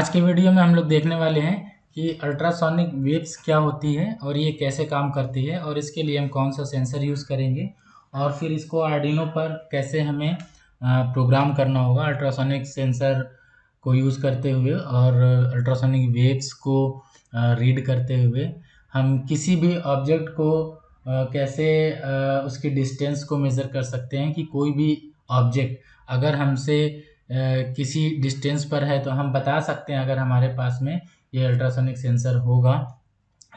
आज के वीडियो में हम लोग देखने वाले हैं कि अल्ट्रासोनिक वेव्स क्या होती है और ये कैसे काम करती है और इसके लिए हम कौन सा सेंसर यूज़ करेंगे और फिर इसको आर्डिनो पर कैसे हमें प्रोग्राम करना होगा अल्ट्रासोनिक सेंसर को यूज़ करते हुए और अल्ट्रासोनिक वेव्स को रीड करते हुए हम किसी भी ऑब्जेक्ट को कैसे उसकी डिस्टेंस को मेज़र कर सकते हैं कि कोई भी ऑब्जेक्ट अगर हमसे किसी डिस्टेंस पर है तो हम बता सकते हैं अगर हमारे पास में ये अल्ट्रासोनिक सेंसर होगा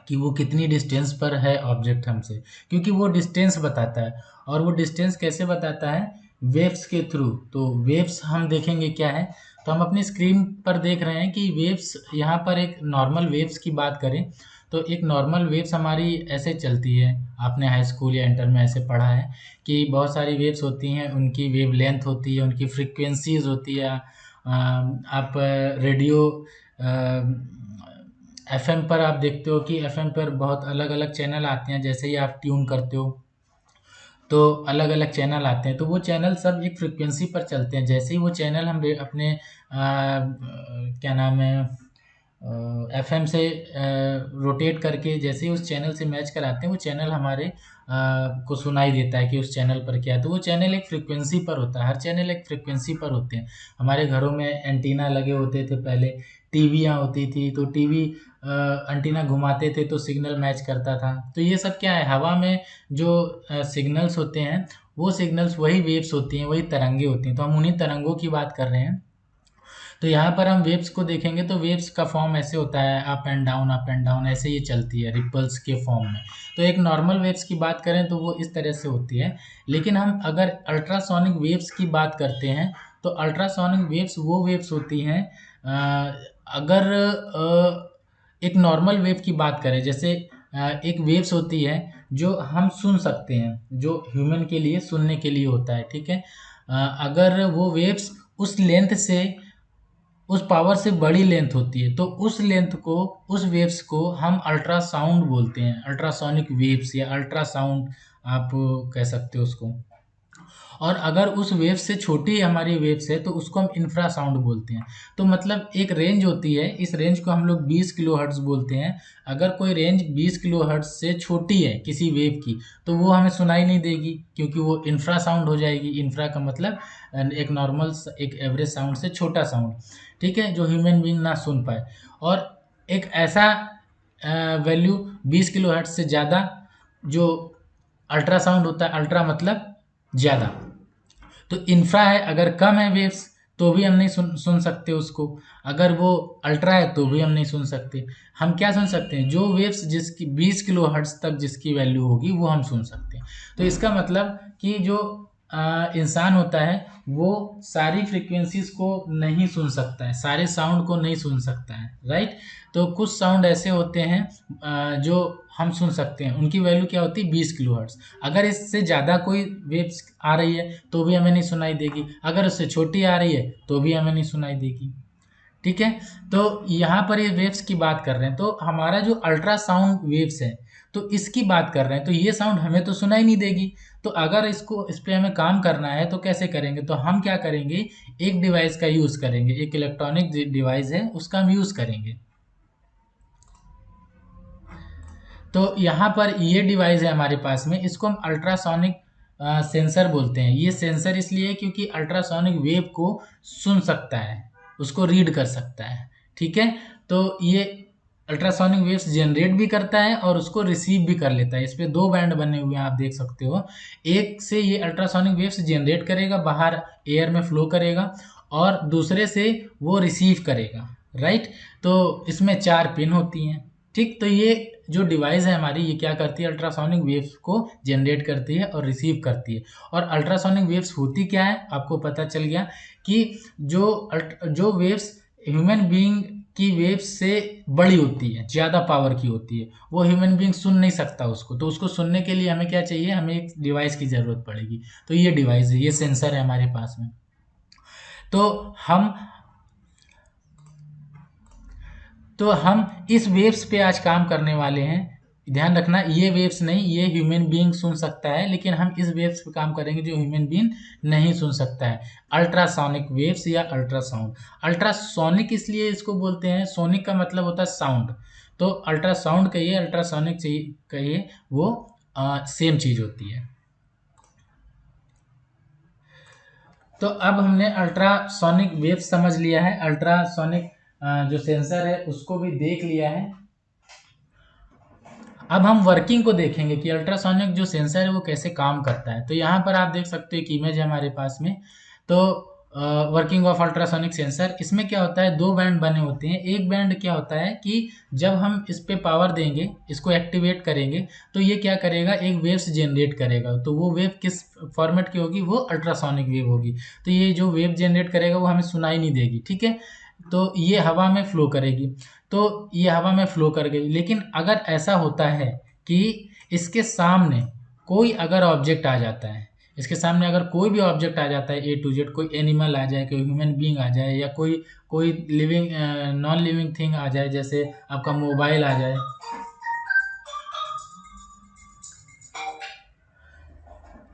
कि वो कितनी डिस्टेंस पर है ऑब्जेक्ट हमसे, क्योंकि वो डिस्टेंस बताता है। और वो डिस्टेंस कैसे बताता है? वेव्स के थ्रू। तो वेव्स हम देखेंगे क्या है, तो हम अपनी स्क्रीन पर देख रहे हैं कि वेव्स यहाँ पर एक नॉर्मल वेव्स की बात करें तो एक नॉर्मल वेव्स हमारी ऐसे चलती है। आपने हाई स्कूल या इंटर में ऐसे पढ़ा है कि बहुत सारी वेव्स होती हैं, उनकी वेव लेंथ होती है, उनकी फ्रीक्वेंसीज होती है। आप रेडियो एफएम पर आप देखते हो कि एफएम पर बहुत अलग अलग चैनल आते हैं। जैसे ही आप ट्यून करते हो तो अलग अलग चैनल आते हैं, तो वो चैनल सब एक फ्रिक्वेंसी पर चलते हैं। जैसे ही वो चैनल हम अपने क्या नाम है एफएम से रोटेट करके जैसे ही उस चैनल से मैच कराते हैं, वो चैनल हमारे को सुनाई देता है कि उस चैनल पर क्या है। तो वो चैनल एक फ्रिक्वेंसी पर होता है, हर चैनल एक फ्रिक्वेंसी पर होते हैं। हमारे घरों में एंटीना लगे होते थे, पहले टीवियाँ होती थी तो टीवी एंटीना घुमाते थे तो सिग्नल मैच करता था। तो ये सब क्या है, हवा में जो सिग्नल्स होते हैं वो सिग्नल्स वही वेव्स होती हैं, वही तरंगे होती हैं। तो हम उन्हीं तरंगों की बात कर रहे हैं। तो यहाँ पर हम वेव्स को देखेंगे तो वेव्स का फॉर्म ऐसे होता है, अप एंड डाउन ऐसे ये चलती है रिपल्स के फॉर्म में। तो एक नॉर्मल वेव्स की बात करें तो वो इस तरह से होती है। लेकिन हम अगर अल्ट्रासोनिक वेव्स की बात करते हैं तो अल्ट्रासोनिक वेव्स वो वेव्स होती हैं अगर एक नॉर्मल वेव की बात करें, जैसे एक वेव्स होती है जो हम सुन सकते हैं, जो ह्यूमन के लिए सुनने के लिए होता है, ठीक है। अगर वो वेव्स उस लेंथ से उस पावर से बड़ी लेंथ होती है तो उस लेंथ को, उस वेव्स को हम अल्ट्रासाउंड बोलते हैं। अल्ट्रासोनिक वेव्स या अल्ट्रासाउंड आप कह सकते हो उसको। और अगर उस वेव से छोटी हमारी वेव्स है तो उसको हम इंफ्रासाउंड बोलते हैं। तो मतलब एक रेंज होती है, इस रेंज को हम लोग 20 किलोहर्ट्ज़ बोलते हैं। अगर कोई रेंज 20 किलोहर्ट्ज़ से छोटी है किसी वेव की तो वो हमें सुनाई नहीं देगी, क्योंकि वो इंफ्रासाउंड हो जाएगी। इंफ्रा का मतलब एक नॉर्मल, एक एवरेज साउंड से छोटा साउंड, ठीक है, जो ह्यूमन बीइंग ना सुन पाए। और एक ऐसा वैल्यू 20 किलोहर्ट्ज़ से ज़्यादा जो अल्ट्रासाउंड होता है, अल्ट्रा मतलब ज़्यादा। तो इंफ्रा है, अगर कम है वेव्स तो भी हम नहीं सुन सकते उसको। अगर वो अल्ट्रा है तो भी हम नहीं सुन सकते। हम क्या सुन सकते हैं? जो वेव्स जिसकी 20 किलो हर्ट्ज तक जिसकी वैल्यू होगी वो हम सुन सकते हैं। तो इसका मतलब कि जो इंसान होता है वो सारी फ्रीक्वेंसीज को नहीं सुन सकता है, सारे साउंड को नहीं सुन सकता है, राइट। तो कुछ साउंड ऐसे होते हैं जो हम सुन सकते हैं, उनकी वैल्यू क्या होती है? 20 किलो हर्ट्ज। अगर इससे ज़्यादा कोई वेव्स आ रही है तो भी हमें नहीं सुनाई देगी, अगर उससे छोटी आ रही है तो भी हमें नहीं सुनाई देगी, ठीक है। तो यहाँ पर ये वेव्स की बात कर रहे हैं, तो हमारा जो अल्ट्रासाउंड वेव्स है तो इसकी बात कर रहे हैं। तो ये साउंड हमें तो सुनाई नहीं देगी। तो अगर इसको, इस पे हमें काम करना है तो कैसे करेंगे? तो हम क्या करेंगे, एक डिवाइस का यूज़ करेंगे, एक इलेक्ट्रॉनिक डिवाइस है उसका हम यूज़ करेंगे। तो यहाँ पर ये डिवाइस है हमारे पास में, इसको हम अल्ट्रासोनिक सेंसर बोलते हैं। ये सेंसर इसलिए क्योंकि अल्ट्रासोनिक वेव को सुन सकता है, उसको रीड कर सकता है, ठीक है। तो ये अल्ट्रासोनिक वेव्स जनरेट भी करता है और उसको रिसीव भी कर लेता है। इस पे दो बैंड बने हुए हैं, आप देख सकते हो। एक से ये अल्ट्रासोनिक वेव्स जनरेट करेगा, बाहर एयर में फ्लो करेगा, और दूसरे से वो रिसीव करेगा, राइट। तो इसमें 4 पिन होती हैं, ठीक। तो ये जो डिवाइस है हमारी, ये क्या करती है? अल्ट्रासोनिक वेव्स को जनरेट करती है और रिसीव करती है। और अल्ट्रासोनिक वेव्स होती क्या है, आपको पता चल गया कि जो वेव्स ह्यूमन बीइंग की वेव्स से बड़ी होती है, ज़्यादा पावर की होती है, वो ह्यूमन बीइंग सुन नहीं सकता उसको। तो उसको सुनने के लिए हमें क्या चाहिए? हमें एक डिवाइस की ज़रूरत पड़ेगी। तो ये डिवाइस है, ये सेंसर है हमारे पास में। तो हम तो हम इस वेव्स पे आज काम करने वाले हैं। ध्यान रखना, ये वेव्स नहीं, ये ह्यूमन बीइंग सुन सकता है, लेकिन हम इस वेव्स पे काम करेंगे जो ह्यूमन बीइंग नहीं सुन सकता है, अल्ट्रासोनिक वेव्स या अल्ट्रासाउंड। अल्ट्रासोनिक इसलिए इसको बोलते हैं, सोनिक का मतलब होता है साउंड, तो अल्ट्रासाउंड कहिए, अल्ट्रासोनिक कहिए, वो सेम चीज होती है। तो अब हमने अल्ट्रासोनिक वेव समझ लिया है, अल्ट्रासोनिक जो सेंसर है उसको भी देख लिया है। अब हम वर्किंग को देखेंगे कि अल्ट्रासोनिक जो सेंसर है वो कैसे काम करता है। तो यहाँ पर आप देख सकते हो एक इमेज है हमारे पास में। तो वर्किंग ऑफ अल्ट्रासोनिक सेंसर, इसमें क्या होता है, दो बैंड बने होते हैं। एक बैंड क्या होता है कि जब हम इस पे पावर देंगे, इसको एक्टिवेट करेंगे, तो ये क्या करेगा, एक वेव्स जनरेट करेगा। तो वो वेव किस फॉर्मेट की होगी, वो अल्ट्रासोनिक वेव होगी। तो ये जो वेव जनरेट करेगा वो हमें सुनाई नहीं देगी, ठीक है। तो ये हवा में फ्लो करेगी, तो ये हवा में फ्लो कर गई। लेकिन अगर ऐसा होता है कि इसके सामने कोई अगर ऑब्जेक्ट आ जाता है, इसके सामने अगर कोई भी ऑब्जेक्ट आ जाता है, ए टू जेड, कोई एनिमल आ जाए, कोई ह्यूमन बीइंग आ जाए, या कोई कोई लिविंग नॉन लिविंग थिंग आ जाए, जैसे आपका मोबाइल आ जाए,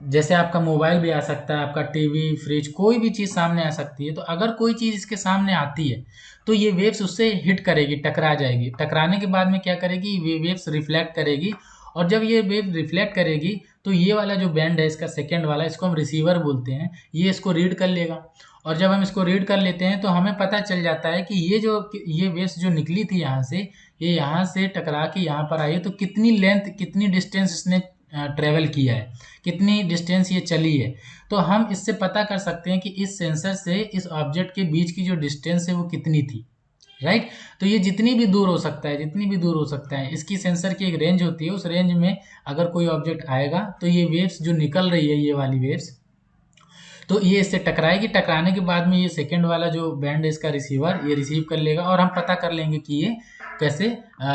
जैसे आपका मोबाइल भी आ सकता है, आपका टीवी, फ्रिज, कोई भी चीज़ सामने आ सकती है। तो अगर कोई चीज़ इसके सामने आती है तो ये वेव्स उससे हिट करेगी, टकरा जाएगी। टकराने के बाद में क्या करेगी, ये वेव्स रिफ्लेक्ट करेगी, और जब ये वेव रिफ्लेक्ट करेगी तो ये वाला जो बैंड है इसका सेकेंड वाला, इसको हम रिसीवर बोलते हैं, ये इसको रीड कर लेगा। और जब हम इसको रीड कर लेते हैं तो हमें पता चल जाता है कि ये वेव्स जो निकली थी यहाँ से, ये यहाँ से टकरा के यहाँ पर आई है, तो कितनी लेंथ, कितनी डिस्टेंस इसने ट्रेवल किया है, कितनी डिस्टेंस ये चली है। तो हम इससे पता कर सकते हैं कि इस सेंसर से इस ऑब्जेक्ट के बीच की जो डिस्टेंस है वो कितनी थी, राइट। तो ये जितनी भी दूर हो सकता है, जितनी भी दूर हो सकता है, इसकी सेंसर की एक रेंज होती है। उस रेंज में अगर कोई ऑब्जेक्ट आएगा तो ये वेव्स जो निकल रही है, ये वाली वेव्स, तो ये इससे टकराएगी। टकराने के बाद में ये सेकंड वाला जो बैंड है इसका रिसीवर, ये रिसीव कर लेगा, और हम पता कर लेंगे कि ये कैसे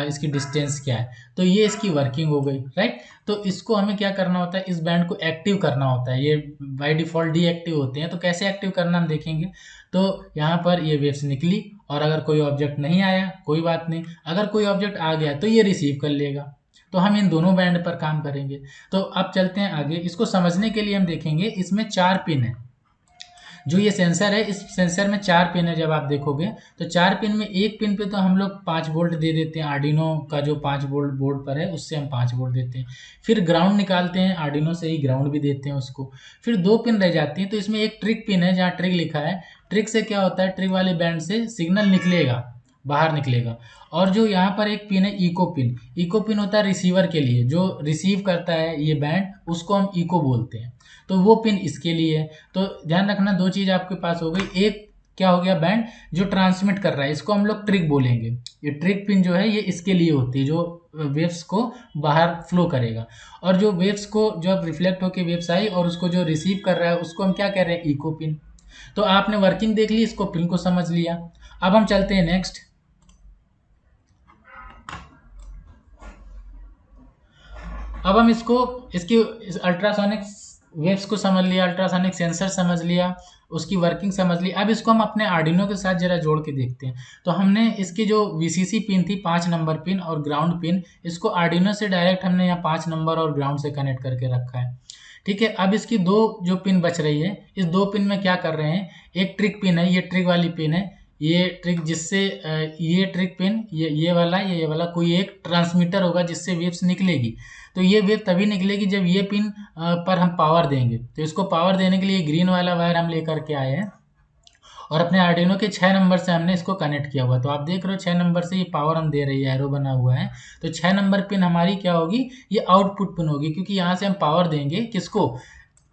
इसकी डिस्टेंस क्या है। तो ये इसकी वर्किंग हो गई, राइट। तो इसको हमें क्या करना होता है, इस बैंड को एक्टिव करना होता है। ये बाय डिफ़ॉल्ट डीएक्टिव होते हैं, तो कैसे एक्टिव करना हम देखेंगे। तो यहाँ पर ये वेव्स निकली, और अगर कोई ऑब्जेक्ट नहीं आया कोई बात नहीं, अगर कोई ऑब्जेक्ट आ गया तो ये रिसीव कर लेगा। तो हम इन दोनों बैंड पर काम करेंगे। तो अब चलते हैं आगे। इसको समझने के लिए हम देखेंगे, इसमें 4 पिन है। जो ये सेंसर है, इस सेंसर में 4 पिन है। जब आप देखोगे तो 4 पिन में एक पिन पे तो हम लोग 5 वोल्ट दे देते हैं, आर्डिनो का जो 5 वोल्ट बोर्ड पर है उससे हम 5 वोल्ट देते हैं। फिर ग्राउंड निकालते हैं, आर्डिनो से ही ग्राउंड भी देते हैं उसको। फिर 2 पिन रह जाती हैं, तो इसमें एक ट्रिक पिन है, जहाँ ट्रिक लिखा है। ट्रिक से क्या होता है, ट्रिक वाले बैंड से सिग्नल निकलेगा, बाहर निकलेगा। और जो यहाँ पर एक पिन है, इको पिन। इको पिन होता है रिसीवर के लिए, जो रिसीव करता है ये बैंड, उसको हम इको बोलते हैं। तो वो पिन इसके लिए है। तो ध्यान रखना, दो चीज़ आपके पास हो गई। एक क्या हो गया, बैंड जो ट्रांसमिट कर रहा है, इसको हम लोग ट्रिक बोलेंगे। ये ट्रिक पिन जो है ये इसके लिए होती है, जो वेव्स को बाहर फ्लो करेगा। और जो वेव्स को, जब रिफ्लेक्ट होकर वेव्स आई और उसको जो रिसीव कर रहा है, उसको हम क्या कह रहे हैं, इको पिन। तो आपने वर्किंग देख ली, इसको पिन को समझ लिया। अब हम चलते हैं नेक्स्ट। अब हम इसको, इसकी अल्ट्रासोनिक वेव्स को समझ लिया, अल्ट्रासोनिक सेंसर समझ लिया, उसकी वर्किंग समझ ली। अब इसको हम अपने आर्डिनो के साथ जरा जोड़ के देखते हैं। तो हमने इसकी जो वीसीसी पिन थी, 5 नंबर पिन और ग्राउंड पिन, इसको आर्डिनो से डायरेक्ट हमने यहाँ 5 नंबर और ग्राउंड से कनेक्ट करके रखा है, ठीक है। अब इसकी दो जो पिन बच रही है, इस 2 पिन में क्या कर रहे हैं, एक ट्रिक पिन है, ये ट्रिक वाली पिन है। ये ट्रिक जिससे ये ट्रिक पिन, ये वाला, ये वाला, कोई एक ट्रांसमीटर होगा जिससे वेव्स निकलेगी। तो ये वेव तभी निकलेगी जब ये पिन पर हम पावर देंगे। तो इसको पावर देने के लिए ग्रीन वाला वायर हम लेकर के आए हैं, और अपने आर्डिनो के 6 नंबर से हमने इसको कनेक्ट किया हुआ। तो आप देख रहे हो 6 नंबर से ये पावर हम दे रही है, एरो बना हुआ है। तो 6 नंबर पिन हमारी क्या होगी, ये आउटपुट पिन होगी, क्योंकि यहाँ से हम पावर देंगे किसको,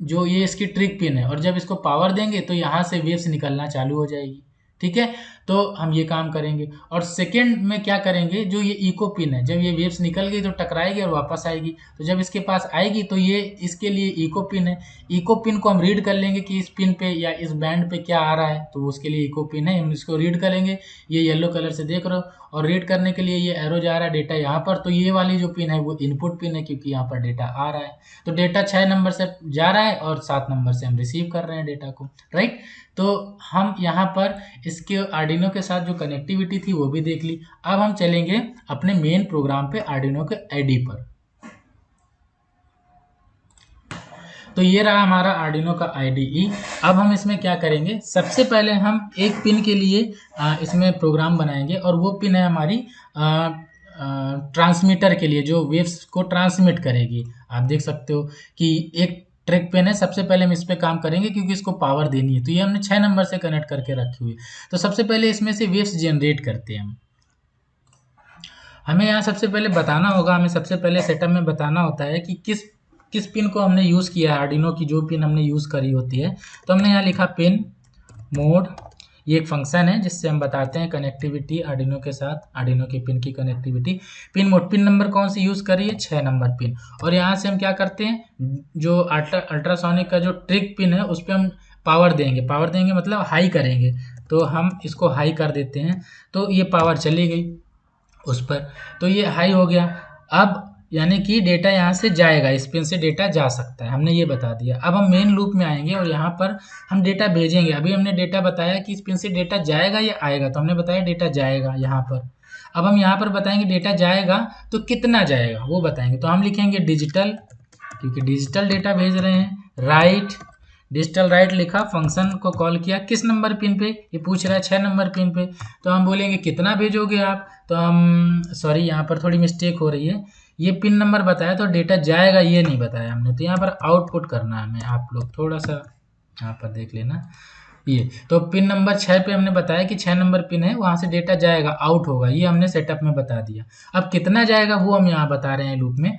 जो ये इसकी ट्रिक पिन है। और जब इसको पावर देंगे तो यहाँ से वेव्स निकलना चालू हो जाएगी, ठीक है। तो हम ये काम करेंगे। और सेकेंड में क्या करेंगे, जो ये इको पिन है, जब ये वेव्स निकल गई तो टकराएगी और वापस आएगी। तो जब इसके पास आएगी तो ये इसके लिए इको पिन है। इको पिन को हम रीड कर लेंगे कि इस पिन पे या इस बैंड पे क्या आ रहा है, तो उसके लिए इको पिन है, हम इसको रीड करेंगे। ये येलो कलर से देख रहे हो, और रीड करने के लिए ये एरो जा रहा है डेटा यहाँ पर। तो ये वाली जो पिन है वो इनपुट पिन है, क्योंकि यहाँ पर डेटा आ रहा है। तो डेटा 6 नंबर से जा रहा है और 7 नंबर से हम रिसीव कर रहे हैं डेटा को, राइट। तो हम यहाँ पर इसके आर्डिनो के साथ जो कनेक्टिविटी थी वो भी देख ली। अब हम चलेंगे अपने मेन प्रोग्राम पे, आर्डिनो के आईडी पर। तो ये रहा हमारा आर्डिनो का IDE। अब हम इसमें क्या करेंगे, सबसे पहले हम एक पिन के लिए इसमें प्रोग्राम बनाएंगे, और वो पिन है हमारी ट्रांसमीटर के लिए, जो वेव्स को ट्रांसमिट करेगी। आप देख सकते हो कि एक ट्रैक पिन है। सबसे पहले हम इस पे काम करेंगे क्योंकि इसको पावर देनी है। तो ये हमने 6 नंबर से कनेक्ट करके रखी हुई। तो सबसे पहले इसमें से वेव्स जनरेट करते हैं हमें यहाँ सबसे पहले बताना होगा, हमें सबसे पहले सेटअप में बताना होता है कि किस पिन को हमने यूज़ किया है। आर्डिनो की जो पिन हमने यूज़ करी होती है, तो हमने यहाँ लिखा पिन मोड। ये एक फंक्शन है जिससे हम बताते हैं कनेक्टिविटी आर्डिनो के साथ, आर्डिनो के पिन की connectivity. Pin mode, pin number कौन सी यूज़ करी है, 6 नंबर पिन। और यहाँ से हम क्या करते हैं, जो अल्ट्रासोनिक का जो ट्रिक पिन है उस पर हम पावर देंगे मतलब हाई करेंगे। तो हम इसको हाई कर देते हैं, तो ये पावर चली गई उस पर, तो ये हाई हो गया। अब यानी कि डेटा यहाँ से जाएगा, इस पिन से डेटा जा सकता है, हमने ये बता दिया। अब हम मेन लूप में आएंगे और यहाँ पर हम डेटा भेजेंगे। अभी हमने डेटा बताया कि इस पिन से डेटा जाएगा या आएगा, तो हमने बताया डेटा जाएगा यहाँ पर। अब हम यहाँ पर बताएंगे डेटा जाएगा तो कितना जाएगा वो बताएंगे। तो हम लिखेंगे डिजिटल, क्योंकि डिजिटल डेटा भेज रहे हैं। राइट, डिजिटल राइट लिखा, फंक्शन को कॉल किया, किस नंबर पिन पे, ये पूछ रहा है 6 नंबर पिन पे। तो हम बोलेंगे कितना भेजोगे आप, तो हम सॉरी यहाँ पर थोड़ी मिस्टेक हो रही है, ये पिन नंबर बताया तो डेटा जाएगा ये नहीं बताया हमने। तो यहाँ पर आउटपुट करना है हमें, आप लोग थोड़ा सा यहाँ पर देख लेना। ये तो पिन नंबर 6 पे हमने बताया कि 6 नंबर पिन है, वहाँ से डेटा जाएगा, आउट होगा, ये हमने सेटअप में बता दिया। अब कितना जाएगा वो हम यहाँ बता रहे हैं लूप में।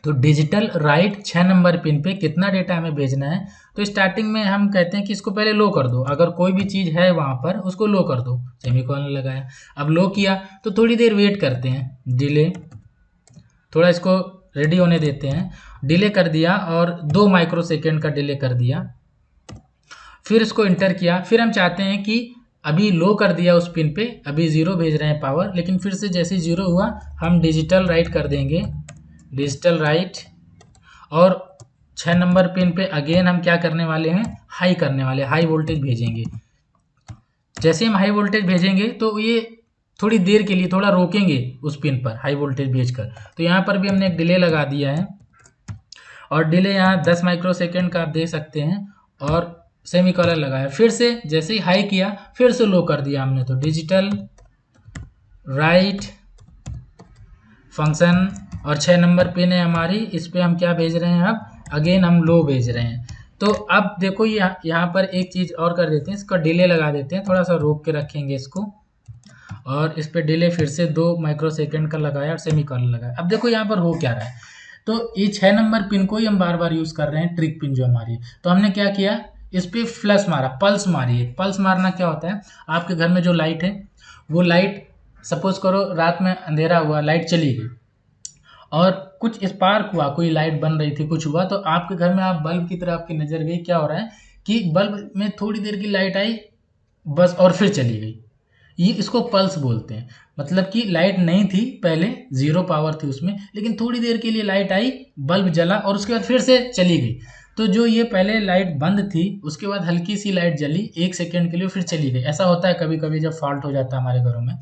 तो डिजिटल राइट 6 नंबर पिन पे कितना डेटा हमें भेजना है। तो स्टार्टिंग में हम कहते हैं कि इसको पहले लो कर दो, अगर कोई भी चीज़ है वहाँ पर उसको लो कर दो, सेमीकोलन लगाया। अब लो किया तो थोड़ी देर वेट करते हैं, डिले, थोड़ा इसको रेडी होने देते हैं। डिले कर दिया और 2 माइक्रोसेकेंड का डिले कर दिया, फिर इसको इंटर किया। फिर हम चाहते हैं कि अभी लो कर दिया उस पिन पे, अभी 0 भेज रहे हैं पावर, लेकिन फिर से जैसे 0 हुआ हम डिजिटल राइट कर देंगे, डिजिटल राइट। और 6 नंबर पिन पे अगेन हम क्या करने वाले हैं, हाई करने वाले, हाई वोल्टेज भेजेंगे। जैसे हम हाई वोल्टेज भेजेंगे तो ये थोड़ी देर के लिए थोड़ा रोकेंगे उस पिन पर हाई वोल्टेज भेजकर। तो यहाँ पर भी हमने एक डिले लगा दिया है, और डिले यहाँ 10 माइक्रोसेकेंड का आप देख सकते हैं, और सेमीकोलन लगाया। फिर से जैसे ही हाई किया फिर से लो कर दिया हमने। तो डिजिटल राइट फंक्शन, और 6 नंबर पिन है हमारी, इस पे हम क्या भेज रहे हैं, अब अगेन हम लो भेज रहे हैं। तो अब देखो यहाँ पर एक चीज़ और कर देते हैं, इसका डिले लगा देते हैं, थोड़ा सा रोक के रखेंगे इसको, और इस पे डिले फिर से 2 माइक्रोसेकेंड का लगाया और सेमीकोलन लगाया। अब देखो यहाँ पर हो क्या रहा है, तो ये 6 नंबर पिन को ही हम बार बार यूज़ कर रहे हैं, ट्रिक पिन जो हमारी है। तो हमने क्या किया, इस पर फ्लश मारा, पल्स मारी है। पल्स मारना क्या होता है, आपके घर में जो लाइट है वो लाइट, सपोज करो रात में अंधेरा हुआ, लाइट चली गई और कुछ स्पार्क हुआ, कोई लाइट बन रही थी, कुछ हुआ, तो आपके घर में आप बल्ब की तरफ आपकी नज़र गई, क्या हो रहा है कि बल्ब में थोड़ी देर की लाइट आई बस और फिर चली गई, ये इसको पल्स बोलते हैं। मतलब कि लाइट नहीं थी पहले, 0 पावर थी उसमें, लेकिन थोड़ी देर के लिए लाइट आई, बल्ब जला और उसके बाद फिर से चली गई। तो जो ये पहले लाइट बंद थी उसके बाद हल्की सी लाइट जली 1 सेकेंड के लिए, फिर चली गई। ऐसा होता है कभी कभी जब फॉल्ट हो जाता है हमारे घरों में,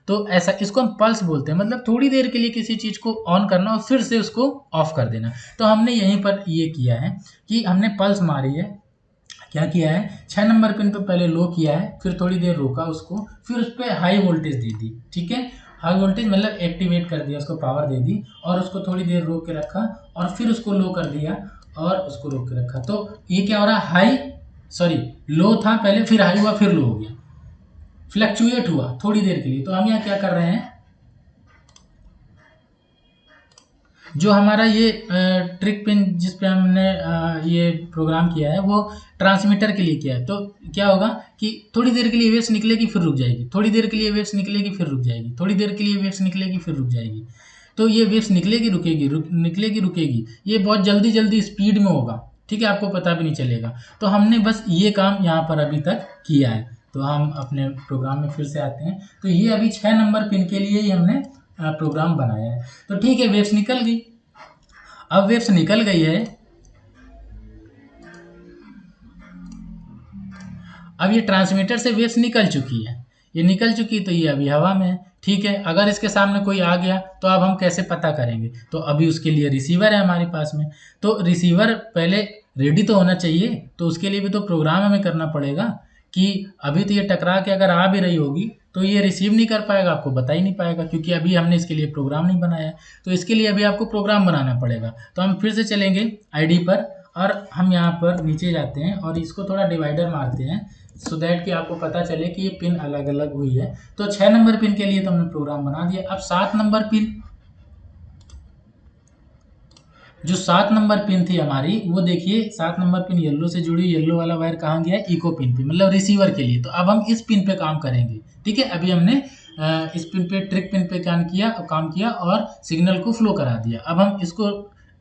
तो ऐसा, इसको हम पल्स बोलते हैं। मतलब थोड़ी देर के लिए किसी चीज़ को ऑन करना और फिर से उसको ऑफ कर देना। तो हमने यहीं पर ये किया है कि हमने पल्स मारी है, क्या किया है, 6 नंबर पिन पे पहले लो किया है, फिर थोड़ी देर रोका उसको, फिर उस पर हाई वोल्टेज दे दी। ठीक है, हाई वोल्टेज मतलब एक्टिवेट कर दिया, उसको पावर दे दी, और उसको थोड़ी देर रोक के रखा, और फिर उसको लो कर दिया और उसको रोक के रखा। तो ये क्या हो रहा है, हाई सॉरी लो था पहले, फिर हाई हुआ, फिर लो हो गया, फ्लक्चुएट हुआ थोड़ी देर के लिए। तो हम यहाँ क्या कर रहे हैं, जो हमारा ये ट्रिक पिन जिस पे हमने ये प्रोग्राम किया है वो ट्रांसमीटर के लिए किया है। तो क्या होगा कि थोड़ी देर के लिए वेव्स निकलेगी फिर रुक जाएगी, थोड़ी देर के लिए वेव्स निकलेगी फिर रुक जाएगी, थोड़ी देर के लिए वेव्स निकलेगी फिर रुक जाएगी। तो ये वेव्स निकलेगी रुकेगी, निकलेगी रुकेगी, ये बहुत जल्दी जल्दी स्पीड में होगा। ठीक है, आपको पता भी नहीं चलेगा। तो हमने बस ये काम यहाँ पर अभी तक किया है। तो हम अपने प्रोग्राम में फिर से आते हैं। तो ये अभी 6 नंबर पिन के लिए ही हमने प्रोग्राम बनाया है। तो ठीक है, वेव्स निकल गई। अब वेव्स निकल गई है, अब ये ट्रांसमीटर से वेव्स निकल चुकी है, ये निकल चुकी तो ये अभी हवा में है, ठीक है। अगर इसके सामने कोई आ गया तो अब हम कैसे पता करेंगे, तो अभी उसके लिए रिसीवर है हमारे पास में, तो रिसीवर पहले रेडी तो होना चाहिए, तो उसके लिए भी तो प्रोग्राम हमें करना पड़ेगा कि अभी तो ये टकरा के अगर आ भी रही होगी तो ये रिसीव नहीं कर पाएगा, आपको बता ही नहीं पाएगा, क्योंकि अभी हमने इसके लिए प्रोग्राम नहीं बनाया। तो इसके लिए अभी आपको प्रोग्राम बनाना पड़ेगा। तो हम फिर से चलेंगे आईडी पर और हम यहाँ पर नीचे जाते हैं और इसको थोड़ा डिवाइडर मारते हैं सो दैट कि आपको पता चले कि ये पिन अलग अलग हुई है। तो 6 नंबर पिन के लिए तो हमने प्रोग्राम बना दिया। अब 7 नंबर पिन, जो 7 नंबर पिन थी हमारी, वो देखिए 7 नंबर पिन येलो से जुड़ी, येलो वाला वायर कहाँ गया, इको पिन पे, मतलब रिसीवर के लिए। तो अब हम इस पिन पे काम करेंगे, ठीक है। अभी हमने इस पिन पे, ट्रिक पिन पे काम किया और सिग्नल को फ्लो करा दिया। अब हम इसको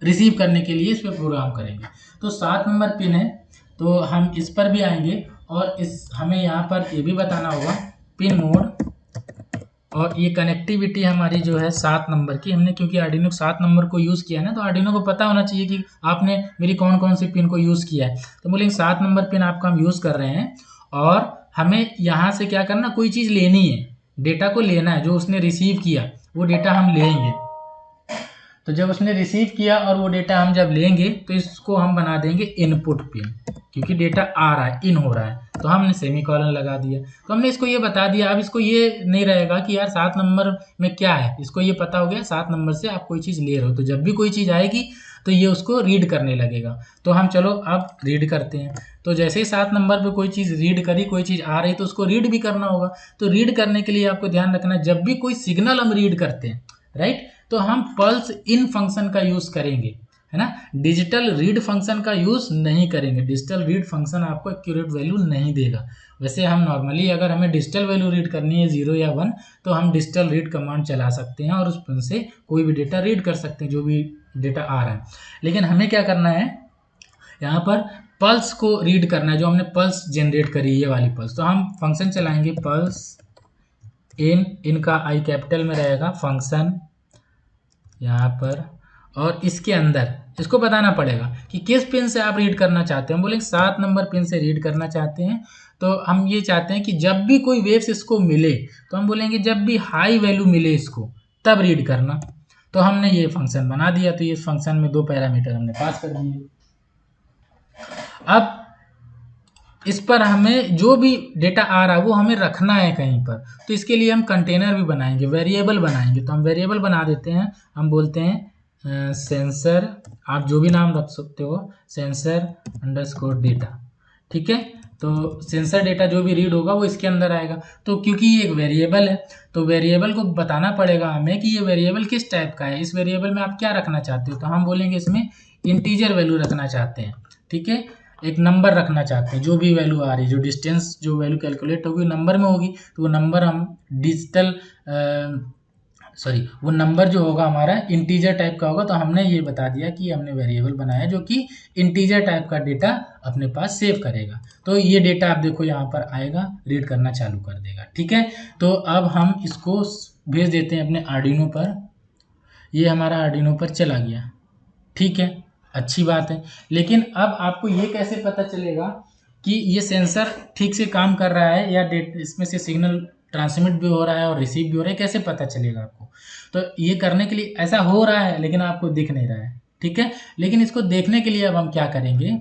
रिसीव करने के लिए इस पर प्रोग्राम करेंगे। तो 7 नंबर पिन है, तो हम इस पर भी आएंगे और हमें यहाँ पर ये भी बताना होगा पिन मोड, और ये कनेक्टिविटी हमारी जो है 7 नंबर की, हमने क्योंकि आर्डिनो 7 नंबर को यूज़ किया है ना, तो आर्डिनो को पता होना चाहिए कि आपने मेरी कौन कौन सी पिन को यूज़ किया है। तो बोलेंगे 7 नंबर पिन आपका हम यूज़ कर रहे हैं और हमें यहाँ से क्या करना, कोई चीज़ लेनी है, डेटा को लेना है, जो उसने रिसीव किया वो डेटा हम लेंगे। तो जब उसने रिसीव किया और वो डेटा हम जब लेंगे तो इसको हम बना देंगे इनपुट पिन, क्योंकि डेटा आ रहा है, इन हो रहा है, तो हमने सेमीकोलन लगा दिया। तो हमने इसको ये बता दिया। अब इसको ये नहीं रहेगा कि यार 7 नंबर में क्या है, इसको ये पता हो गया 7 नंबर से आप कोई चीज़ ले रहे हो, तो जब भी कोई चीज़ आएगी तो ये उसको रीड करने लगेगा। तो हम चलो अब रीड करते हैं। तो जैसे ही 7 नंबर पे कोई चीज़ रीड करी, कोई चीज़ आ रही, तो उसको रीड भी करना होगा। तो रीड करने के लिए आपको ध्यान रखना, जब भी कोई सिग्नल हम रीड करते हैं, राइट, तो हम पल्स इन फंक्शन का यूज़ करेंगे, है ना। डिजिटल रीड फंक्शन का यूज़ नहीं करेंगे। डिजिटल रीड फंक्शन आपको एक्यूरेट वैल्यू नहीं देगा। वैसे हम नॉर्मली अगर हमें डिजिटल वैल्यू रीड करनी है 0 या 1, तो हम डिजिटल रीड कमांड चला सकते हैं और उस पिन से कोई भी डेटा रीड कर सकते हैं, जो भी डेटा आ रहा है। लेकिन हमें क्या करना है, यहाँ पर पल्स को रीड करना है, जो हमने पल्स जनरेट करी, ये वाली पल्स। तो हम फंक्शन चलाएंगे पल्स इनका आई कैपिटल में रहेगा फंक्शन यहाँ पर, और इसके अंदर इसको बताना पड़ेगा कि किस पिन से आप रीड करना चाहते हैं। हम बोलेंगे 7 नंबर पिन से रीड करना चाहते हैं। तो हम ये चाहते हैं कि जब भी कोई वेव्स इसको मिले, तो हम बोलेंगे जब भी हाई वैल्यू मिले इसको, तब रीड करना। तो हमने ये फंक्शन बना दिया। तो ये फंक्शन में 2 पैरामीटर हमने पास कर दिए। अब इस पर हमें जो भी डेटा आ रहा है वो हमें रखना है कहीं पर, तो इसके लिए हम कंटेनर भी बनाएंगे, वेरिएबल बनाएंगे। तो हम वेरिएबल बना देते हैं, हम बोलते हैं सेंसर, आप जो भी नाम रख सकते हो, सेंसर अंडरस्कोर डेटा, ठीक है। तो सेंसर डेटा जो भी रीड होगा वो इसके अंदर आएगा। तो क्योंकि ये एक वेरिएबल है, तो वेरिएबल को बताना पड़ेगा हमें कि ये वेरिएबल किस टाइप का है, इस वेरिएबल में आप क्या रखना चाहते हो। तो हम बोलेंगे इसमें इंटीजर वैल्यू रखना चाहते हैं, ठीक है, एक नंबर रखना चाहते हैं। जो भी वैल्यू आ रही, जो डिस्टेंस, जो वैल्यू कैलकुलेट होगी नंबर में होगी, तो वो नंबर हम डिजिटल वो नंबर जो होगा हमारा इंटीजर टाइप का होगा। तो हमने ये बता दिया कि हमने वेरिएबल बनाया जो कि इंटीजर टाइप का डेटा अपने पास सेव करेगा। तो ये डेटा आप देखो यहाँ पर आएगा, रीड करना चालू कर देगा, ठीक है। तो अब हम इसको भेज देते हैं अपने आर्डिनो पर। ये हमारा आर्डिनो पर चला गया, ठीक है, अच्छी बात है। लेकिन अब आपको ये कैसे पता चलेगा कि ये सेंसर ठीक से काम कर रहा है या इसमें से सिग्नल ट्रांसमिट भी हो रहा है और रिसीव भी हो रहा है, कैसे पता चलेगा आपको। तो ये करने के लिए, ऐसा हो रहा है लेकिन आपको दिख नहीं रहा है, ठीक है। लेकिन इसको देखने के लिए अब हम क्या करेंगे,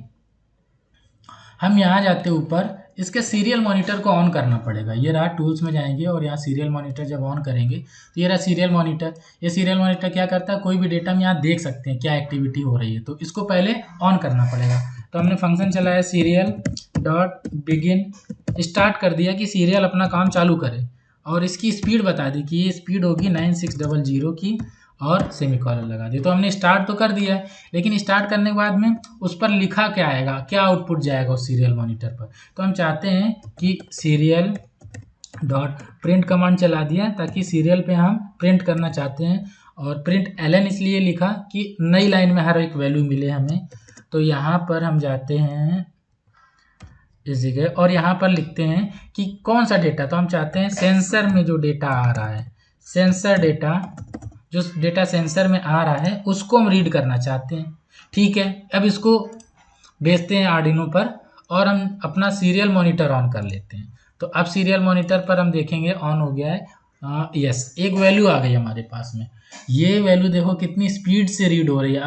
हम यहाँ जाते हैं ऊपर, इसके सीरियल मॉनिटर को ऑन करना पड़ेगा। ये रहा, टूल्स में जाएंगे और यहाँ सीरियल मॉनिटर जब ऑन करेंगे तो ये रहा सीरियल मॉनिटर। ये सीरियल मॉनिटर क्या करता है, कोई भी डेटा हम यहाँ देख सकते हैं क्या एक्टिविटी हो रही है, तो इसको पहले ऑन करना पड़ेगा। तो हमने फंक्शन चलाया सीरियल डॉट बिगिन, स्टार्ट कर दिया कि सीरियल अपना काम चालू करे, और इसकी स्पीड बता दी कि ये स्पीड होगी 9600 की, और सेमीकोलन लगा दिया। तो हमने स्टार्ट तो कर दिया है, लेकिन स्टार्ट करने के बाद में उस पर लिखा क्या आएगा, क्या आउटपुट जाएगा उस सीरियल मॉनिटर पर। तो हम चाहते हैं कि सीरियल डॉट प्रिंट कमांड चला दिया, ताकि सीरियल पे हम प्रिंट करना चाहते हैं, और प्रिंट एलन इसलिए लिखा कि नई लाइन में हर एक वैल्यू मिले हमें। तो यहाँ पर हम जाते हैं इस जगह और यहाँ पर लिखते हैं कि कौन सा डेटा। तो हम चाहते हैं सेंसर में जो डेटा आ रहा है, सेंसर डेटा, जो डेटा सेंसर में आ रहा है उसको हम रीड करना चाहते हैं, ठीक है। अब इसको भेजते हैं आर्डिनो पर और हम अपना सीरियल मॉनिटर ऑन कर लेते हैं। तो अब सीरियल मॉनिटर पर हम देखेंगे ऑन हो गया है। यस, एक वैल्यू आ गई हमारे पास में। ये वैल्यू देखो कितनी स्पीड से रीड हो रही है।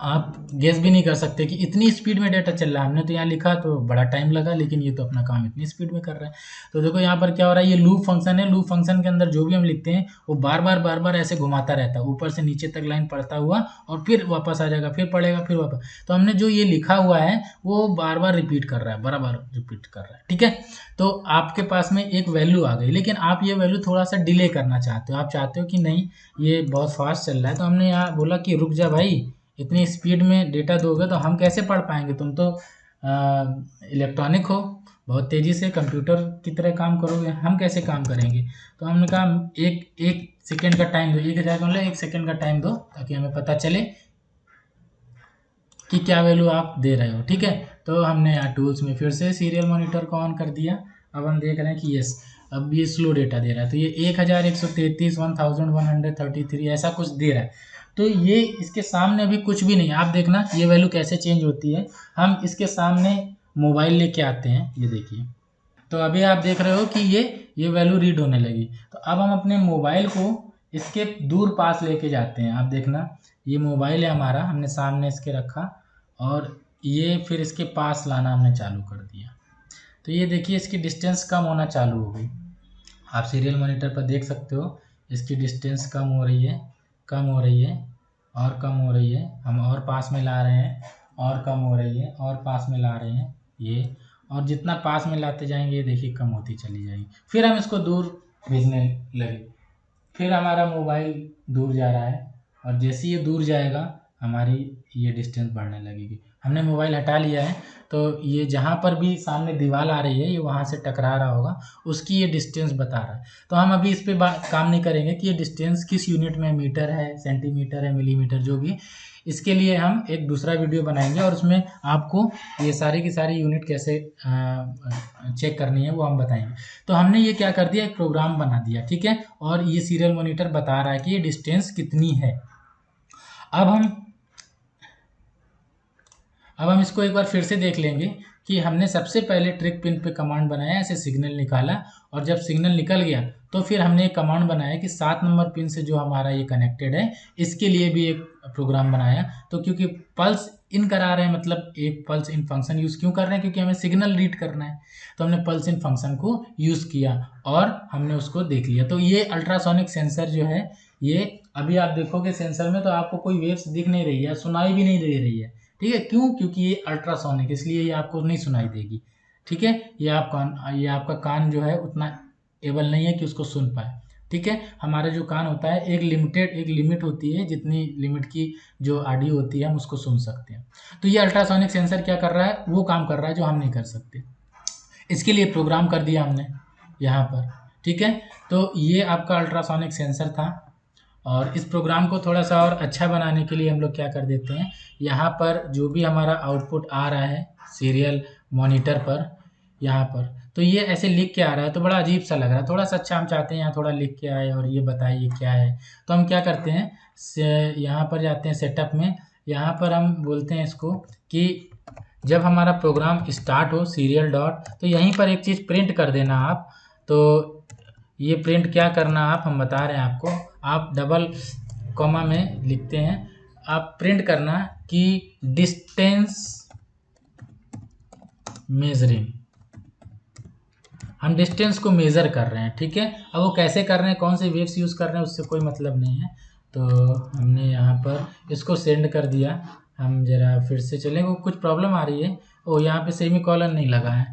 आप गेस भी नहीं कर सकते कि इतनी स्पीड में डेटा चल रहा है। हमने तो यहाँ लिखा तो बड़ा टाइम लगा, लेकिन ये तो अपना काम इतनी स्पीड में कर रहा है। तो देखो यहाँ पर क्या हो रहा है, ये लूप फंक्शन है। लूप फंक्शन के अंदर जो भी हम लिखते हैं वो बार बार ऐसे घुमाता रहता है, ऊपर से नीचे तक लाइन पढ़ता हुआ, और फिर वापस आ जाएगा, फिर पढ़ेगा, फिर वापस। तो हमने जो ये लिखा हुआ है वो बार बार रिपीट कर रहा है, बराबर रिपीट कर रहा है, ठीक है। तो आपके पास में एक वैल्यू आ गई, लेकिन आप ये वैल्यू थोड़ा सा डिले करना चाहते हो। आप चाहते हो कि नहीं ये बहुत फास्ट चल रहा है, तो हमने यहाँ बोला कि रुक जा भाई, इतनी स्पीड में डेटा दोगे तो हम कैसे पढ़ पाएंगे, तुम तो इलेक्ट्रॉनिक हो, बहुत तेज़ी से कंप्यूटर की तरह काम करोगे, हम कैसे काम करेंगे। तो हमने कहा एक एक सेकेंड का टाइम दो, 1000 का मतलब 1 सेकेंड का टाइम दो, ताकि हमें पता चले कि क्या वैल्यू आप दे रहे हो, ठीक है। तो हमने यहाँ टूल्स में फिर से सीरियल मॉनिटर को ऑन कर दिया। अब हम देख रहे हैं कि यस, अब ये स्लो डेटा दे रहा है। तो ये 1133 1133 ऐसा कुछ दे रहा है। तो ये इसके सामने अभी कुछ भी नहीं है। आप देखना ये वैल्यू कैसे चेंज होती है। हम इसके सामने मोबाइल लेके आते हैं, ये देखिए। तो अभी आप देख रहे हो कि ये वैल्यू रीड होने लगी। तो अब हम अपने मोबाइल को इसके दूर पास लेके जाते हैं। आप देखना ये मोबाइल है हमारा, हमने सामने इसके रखा, और ये फिर इसके पास लाना हमने चालू कर दिया। तो ये देखिए इसकी डिस्टेंस कम होना चालू हो गई। आप सीरियल मॉनिटर पर देख सकते हो इसकी डिस्टेंस कम हो रही है, कम हो रही है, और कम हो रही है। हम और पास में ला रहे हैं, और कम हो रही है, और पास में ला रहे हैं ये, और जितना पास में लाते जाएंगे ये देखिए कम होती चली जाएगी। फिर हम इसको दूर भेजने लगे, फिर हमारा मोबाइल दूर जा रहा है, और जैसे ये दूर जाएगा हमारी ये डिस्टेंस बढ़ने लगेगी। हमने मोबाइल हटा लिया है, तो ये जहाँ पर भी सामने दीवार आ रही है ये वहाँ से टकरा रहा होगा, उसकी ये डिस्टेंस बता रहा है। तो हम अभी इस पे काम नहीं करेंगे कि ये डिस्टेंस किस यूनिट में, मीटर है, सेंटीमीटर है, मिलीमीटर, जो भी। इसके लिए हम एक दूसरा वीडियो बनाएंगे, और उसमें आपको ये सारी की सारी यूनिट कैसे चेक करनी है वो हम बताएंगे। तो हमने ये क्या कर दिया, एक प्रोग्राम बना दिया, ठीक है। और ये सीरियल मॉनिटर बता रहा है कि ये डिस्टेंस कितनी है। अब हम इसको एक बार फिर से देख लेंगे कि हमने सबसे पहले ट्रिक पिन पे कमांड बनाया, ऐसे सिग्नल निकाला, और जब सिग्नल निकल गया तो फिर हमने एक कमांड बनाया कि 7 नंबर पिन से जो हमारा ये कनेक्टेड है इसके लिए भी एक प्रोग्राम बनाया। तो क्योंकि पल्स इन करा रहे हैं, मतलब एक पल्स इन फंक्शन यूज़ क्यों कर रहे हैं, क्योंकि हमें सिग्नल रीड करना है। तो हमने पल्स इन फंक्शन को यूज़ किया और हमने उसको देख लिया। तो ये अल्ट्रासोनिक सेंसर जो है, ये अभी आप देखोगे सेंसर में तो आपको कोई वेव्स दिख नहीं रही है, सुनाई भी नहीं दे रही है, ठीक है। क्यों? क्योंकि ये अल्ट्रासोनिक, इसलिए ये आपको नहीं सुनाई देगी, ठीक है। ये आपका कान जो है उतना एबल नहीं है कि उसको सुन पाए, ठीक है। हमारा जो कान होता है एक लिमिट होती है, जितनी लिमिट की जो ऑडियो होती है हम उसको सुन सकते हैं। तो ये अल्ट्रासोनिक सेंसर क्या कर रहा है, वो काम कर रहा है जो हम नहीं कर सकते। इसके लिए प्रोग्राम कर दिया हमने यहाँ पर, ठीक है। तो ये आपका अल्ट्रासोनिक सेंसर था, और इस प्रोग्राम को थोड़ा सा और अच्छा बनाने के लिए हम लोग क्या कर देते हैं, यहाँ पर जो भी हमारा आउटपुट आ रहा है सीरियल मॉनिटर पर, यहाँ पर तो ये ऐसे लिख के आ रहा है, तो बड़ा अजीब सा लग रहा है। थोड़ा सा अच्छा हम चाहते हैं यहाँ थोड़ा लिख के आए और ये बताइए ये क्या है। तो हम क्या करते हैं, यहाँ पर जाते हैं सेटअप में, यहाँ पर हम बोलते हैं इसको कि जब हमारा प्रोग्राम स्टार्ट हो सीरियल डॉट, तो यहीं पर एक चीज़ प्रिंट कर देना आप। तो ये प्रिंट क्या करना आप, हम बता रहे हैं आपको, आप डबल कॉमा में लिखते हैं, आप प्रिंट करना कि डिस्टेंस मेजरिंग, हम डिस्टेंस को मेज़र कर रहे हैं, ठीक है। अब वो कैसे कर रहे हैं, कौन से वेव्स यूज़ कर रहे हैं, उससे कोई मतलब नहीं है। तो हमने यहाँ पर इसको सेंड कर दिया। हम ज़रा फिर से चलेंगे, कुछ प्रॉब्लम आ रही है। ओ, यहाँ पे सेमी कॉलन नहीं लगा है,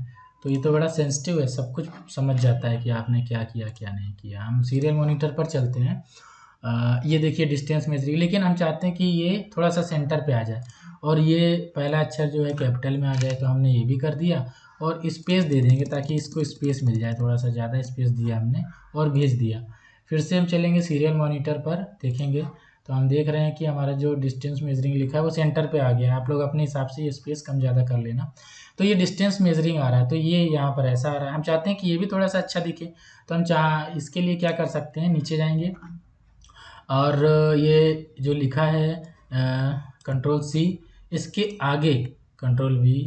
तो ये तो बड़ा सेंसिटिव है, सब कुछ समझ जाता है कि आपने क्या किया क्या नहीं किया। हम सीरियल मॉनिटर पर चलते हैं। ये देखिए डिस्टेंस मेजरिंग, लेकिन हम चाहते हैं कि ये थोड़ा सा सेंटर पे आ जाए, और ये पहला अक्षर जो है कैपिटल में आ जाए, तो हमने ये भी कर दिया। और स्पेस दे देंगे ताकि इसको स्पेस मिल जाए, थोड़ा सा ज़्यादा स्पेस दिया हमने और भेज दिया। फिर से हम चलेंगे सीरियल मॉनिटर पर, देखेंगे तो हम देख रहे हैं कि हमारा जो डिस्टेंस मेजरिंग लिखा है वो सेंटर पे आ गया है। आप लोग अपने हिसाब से ये स्पेस कम ज़्यादा कर लेना। तो ये डिस्टेंस मेजरिंग आ रहा है, तो ये यहाँ पर ऐसा आ रहा है। हम चाहते हैं कि ये भी थोड़ा सा अच्छा दिखे, तो हम इसके लिए क्या कर सकते हैं, नीचे जाएंगे और ये जो लिखा है कंट्रोल C, इसके आगे कंट्रोल वी,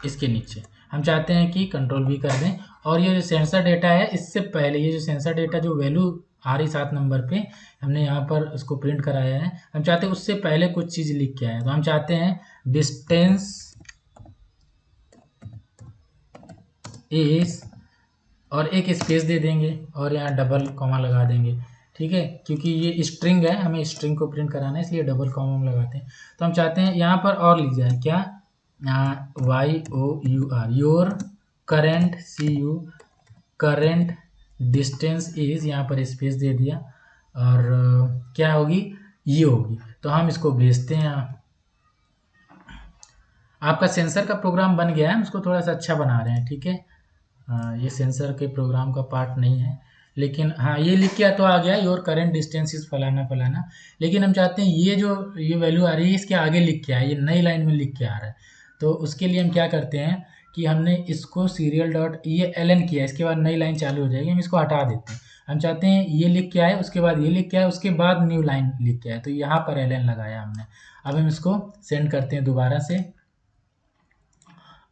इसके नीचे हम चाहते हैं कि कंट्रोल वी कर दें। और ये जो सेंसर डेटा है, इससे पहले ये जो सेंसर डेटा जो वैल्यू आ रही 7 नंबर पे, हमने यहाँ पर उसको प्रिंट कराया है, हम चाहते हैं उससे पहले कुछ चीज़ लिख के आए। तो हम चाहते हैं डिस्टेंस इज, और एक स्पेस दे देंगे और यहाँ डबल कॉमा लगा देंगे, ठीक है, क्योंकि ये स्ट्रिंग है, हमें स्ट्रिंग को प्रिंट कराना है, इसलिए डबल कॉमा लगाते हैं। तो हम चाहते हैं यहाँ पर और लिख जाए क्या, YOUR, your current, CU current distance is, यहाँ पर स्पेस दे दिया, और क्या होगी, ये होगी। तो हम इसको भेजते हैं। आपका सेंसर का प्रोग्राम बन गया है, हम उसको थोड़ा सा अच्छा बना रहे हैं, ठीक है। ये सेंसर के प्रोग्राम का पार्ट नहीं है, लेकिन हाँ ये लिख के तो आ गया, योर करेंट डिस्टेंस इज फलाना फलाना, लेकिन हम चाहते हैं ये जो ये वैल्यू आ रही है इसके आगे लिख के आए, ये नई लाइन में लिख के आ रहा है। तो उसके लिए हम क्या करते हैं कि हमने इसको सीरियल डॉट ये ln किया, इसके बाद नई लाइन चालू हो जाएगी, हम इसको हटा देते हैं। हम चाहते हैं ये लिख के आए, उसके बाद ये लिख के आए, उसके बाद न्यू लाइन लिख के आए, तो यहाँ पर ln लगाया हमने। अब हम इसको सेंड करते हैं दोबारा से,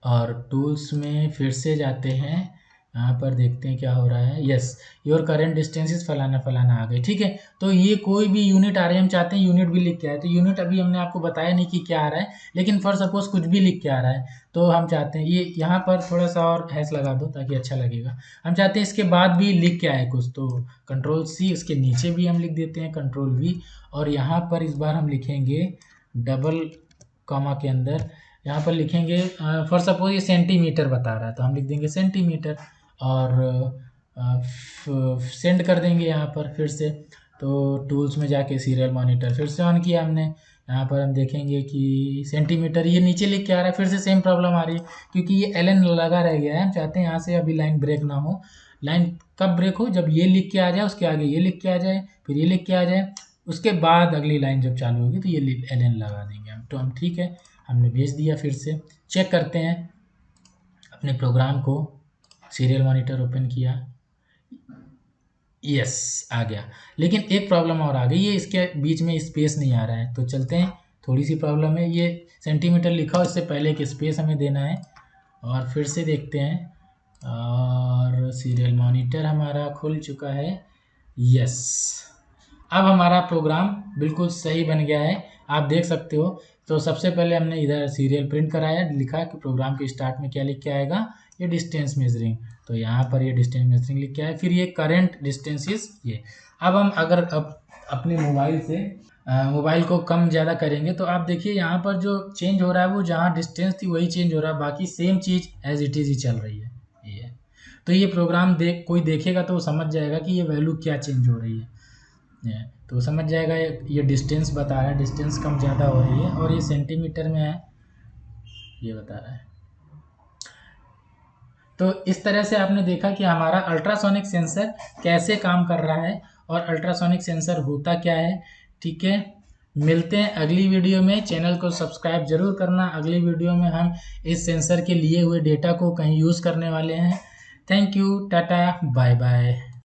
और टूल्स में फिर से जाते हैं, यहाँ पर देखते हैं क्या हो रहा है। यस, योर करेंट डिस्टेंसेस फलाना फलाना आ गए, ठीक है। तो ये कोई भी यूनिट आ रही है, हम चाहते हैं यूनिट भी लिख के आए, तो यूनिट अभी हमने आपको बताया नहीं कि क्या आ रहा है, लेकिन फॉर सपोज कुछ भी लिख के आ रहा है, तो हम चाहते हैं ये यहाँ पर थोड़ा सा और हैश लगा दो ताकि अच्छा लगेगा। हम चाहते हैं इसके बाद भी लिख के आए कुछ, तो कंट्रोल C, इसके नीचे भी हम लिख देते हैं कंट्रोल V, और यहाँ पर इस बार हम लिखेंगे डबल कॉमा के अंदर, यहाँ पर लिखेंगे फॉर सपोज ये सेंटीमीटर बता रहा है, तो हम लिख देंगे सेंटीमीटर, और सेंड कर देंगे यहाँ पर फिर से। तो टूल्स में जाके सीरियल मॉनिटर फिर से ऑन किया हमने, यहाँ पर हम देखेंगे कि सेंटीमीटर ये नीचे लिख के आ रहा है, फिर से सेम प्रॉब्लम आ रही है क्योंकि ये ln लगा रह गया है। हम चाहते हैं यहाँ से अभी लाइन ब्रेक ना हो। लाइन कब ब्रेक हो, जब ये लिख के आ जाए, उसके आगे ये लिख के आ जाए, फिर ये लिख के आ जाए, उसके बाद अगली लाइन जब चालू होगी तो ये ln लगा देंगे हम। तो हम ठीक है, हमने भेज दिया। फिर से चेक करते हैं अपने प्रोग्राम को, सीरियल मॉनिटर ओपन किया, यस आ गया, लेकिन एक प्रॉब्लम और आ गई, ये इसके बीच में स्पेस नहीं आ रहा है। तो चलते हैं, थोड़ी सी प्रॉब्लम है, ये सेंटीमीटर लिखा हो, इससे पहले एक स्पेस हमें देना है। और फिर से देखते हैं, और सीरियल मॉनिटर हमारा खुल चुका है, यस। अब हमारा प्रोग्राम बिल्कुल सही बन गया है, आप देख सकते हो। तो सबसे पहले हमने इधर सीरियल प्रिंट कराया, लिखा कि प्रोग्राम के स्टार्ट में क्या लिख के आएगा, ये डिस्टेंस मेजरिंग, तो यहाँ पर ये डिस्टेंस मेजरिंग लिख के आए, फिर ये करंट डिस्टेंस इज ये। अब हम अगर अपने मोबाइल से मोबाइल को कम ज़्यादा करेंगे तो आप देखिए यहाँ पर जो चेंज हो रहा है वो जहाँ डिस्टेंस थी वही चेंज हो रहा है, बाकी सेम चीज़ एज इट इज़ ही चल रही है ये। तो ये प्रोग्राम कोई देखेगा तो वो समझ जाएगा कि ये वैल्यू क्या चेंज हो रही है, तो समझ जाएगा। ये डिस्टेंस बता रहा है, डिस्टेंस कम ज़्यादा हो रही है, और ये सेंटीमीटर में है, ये बता रहा है। तो इस तरह से आपने देखा कि हमारा अल्ट्रासोनिक सेंसर कैसे काम कर रहा है और अल्ट्रासोनिक सेंसर होता क्या है, ठीक है। मिलते हैं अगली वीडियो में, चैनल को सब्सक्राइब जरूर करना। अगली वीडियो में हम इस सेंसर के लिए हुए डेटा को कहीं यूज़ करने वाले हैं। Thank you, tata, bye bye.